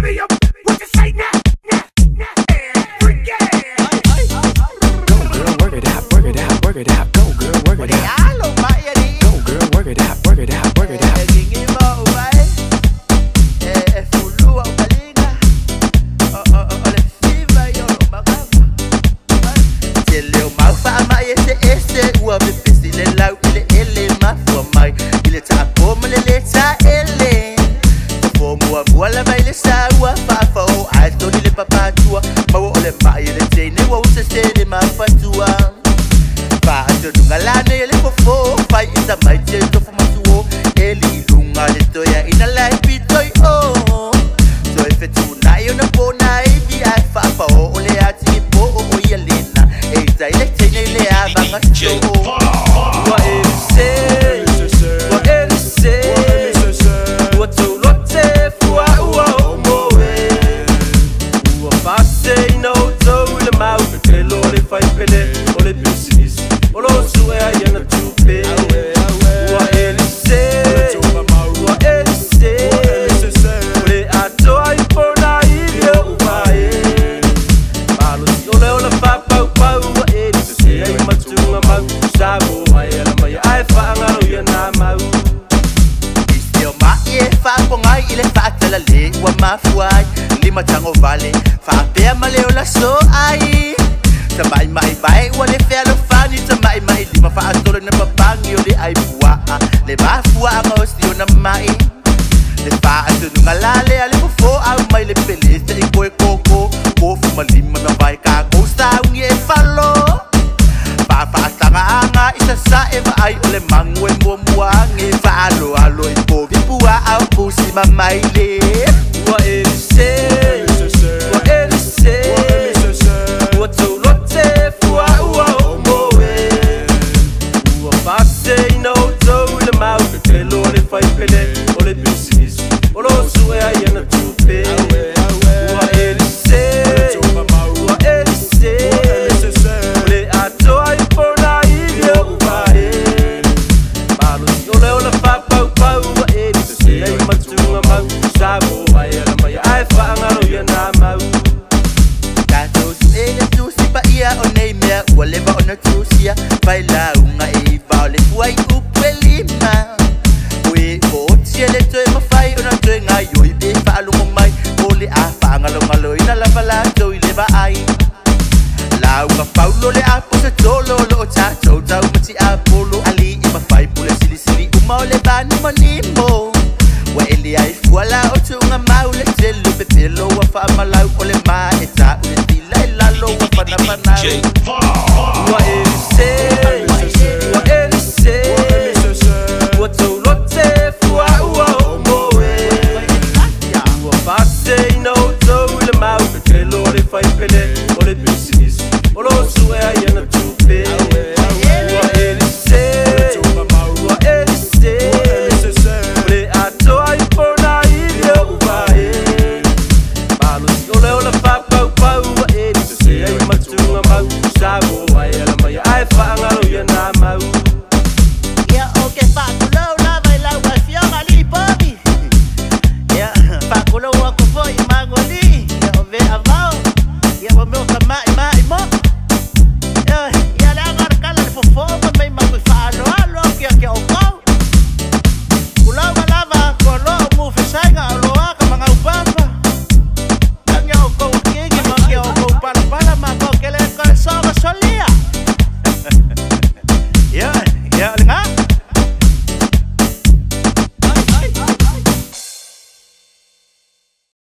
me up. What you say now? Freak yeah. Go girl, work it out, work it out, work it out. Go girl, work it out. Go girl, work it out, work it out, work it out. Wala may lisawa Fafao alto nili papatua Mawole mayo le tene Wa usa sede mafatua Faato dungalane yele fofo Fai isa mai tento fumatuo Eli lunga le toya ina lai pitoi oh So efe tunayo na bona Ibi ai fafao ole ati ipo o yelena Eita ile tene ile abanga so Wa ese Wa ese Wa tolote fai pele, ole business, ole suwe yana tupe. Wa elise, ole ato aipona ilio uvae. Malos ole papa upau wa elise, ay matunga mau sabo ayala maya ay faangalo yana mau. Istio ma ye fa pongai ile fa talale wa mafuai lima tango vale fa pe male ola so ai. Tamai mai bai wale felo fani tamai mai lima fa atolo na papangi ole ai bua le ba fua ngosti ona mai le fa atunu ngalale ale fo au mai le pele te ko koko ko fu malima na bai ka ko sta unge falo fa tanga anga isa sa eva ai ole mangwe mo muange fa alo ipo bua au pusi mamai le wa elise wa elise fai pele, ole business, ole suwe yana tupe. Wa elise, ole ato aipona ilio uvae. Malos ole papa upau wa elise, ay matunga mau sabo ayala maya ay faangalo yana mau. Kato suele tu sipa ia onei mea, waleva ona tusia, baila unga eva ole fuai upelima. Ele toe mafai ona toe ngai oi be fa lo mai ole a fa ngalo ina la bala to ile ba ai la u paulo le a posa tolo lo cha to ta mati a polo ali I mafai pole sili u maule ba ni monimo wa ele ai fuala o tu nga maule telo be pelo wa fa malau ole ma eta u le tila la lo wa fa na wa e se